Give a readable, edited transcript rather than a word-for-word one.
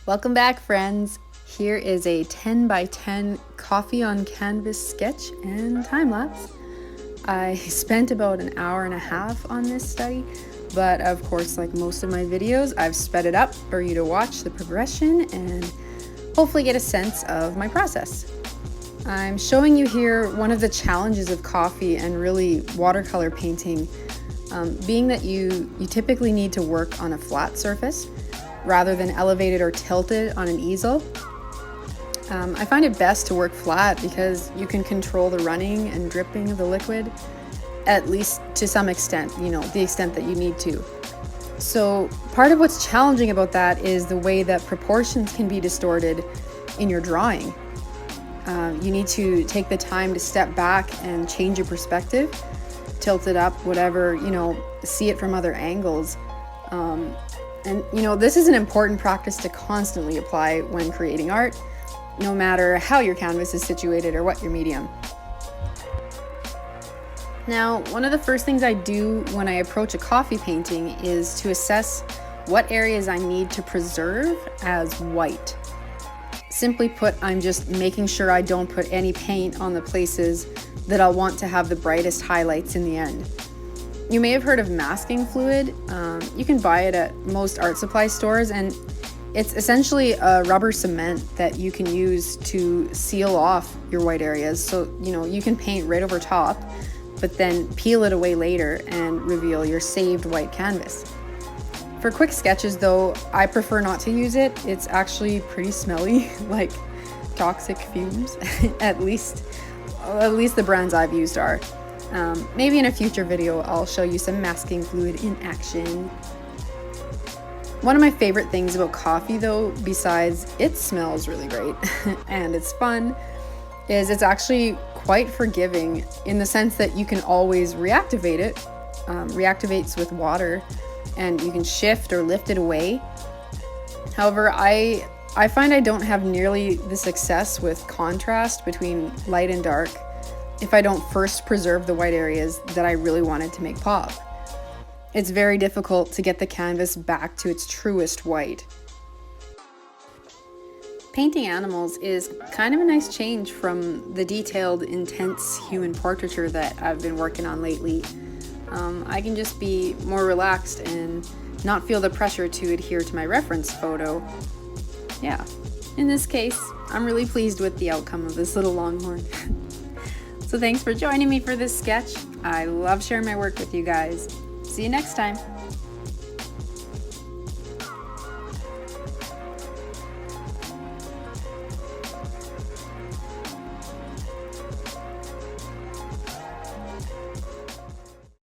Welcome back, friends. Here is a 10 by 10 coffee on canvas sketch and time lapse. I spent about an hour and a half on this study, but of course, like most of my videos, I've sped it up for you to watch the progression and hopefully get a sense of my process. I'm showing you here one of the challenges of coffee and really watercolor painting, being that you typically need to work on a flat surface rather than elevated or tilted on an easel. I find it best to work flat because you can control the running and dripping of the liquid, at least to some extent, the extent that you need to. So part of what's challenging about that is the way that proportions can be distorted in your drawing. You need to take the time to step back and change your perspective, tilt it up, whatever, see it from other angles. And this is an important practice to constantly apply when creating art, no matter how your canvas is situated or what your medium. Now, one of the first things I do when I approach a coffee painting is to assess what areas I need to preserve as white. Simply put, I'm just making sure I don't put any paint on the places that I'll want to have the brightest highlights in the end. You may have heard of masking fluid. You can buy it at most art supply stores, and it's essentially a rubber cement that you can use to seal off your white areas. So, you can paint right over top, but then peel it away later and reveal your saved white canvas. For quick sketches though, I prefer not to use it. It's actually pretty smelly, like toxic fumes, at least the brands I've used are. Maybe in a future video, I'll show you some masking fluid in action. One of my favorite things about coffee though, besides it smells really great and it's fun, is it's actually quite forgiving in the sense that you can always reactivate it. Reactivates with water and you can shift or lift it away. However, I find I don't have nearly the success with contrast between light and dark if I don't first preserve the white areas that I really wanted to make pop. It's very difficult to get the canvas back to its truest white. Painting animals is kind of a nice change from the detailed, intense human portraiture that I've been working on lately. I can just be more relaxed and not feel the pressure to adhere to my reference photo. Yeah, in this case, I'm really pleased with the outcome of this little Longhorn. So thanks for joining me for this sketch. I love sharing my work with you guys. See you next time.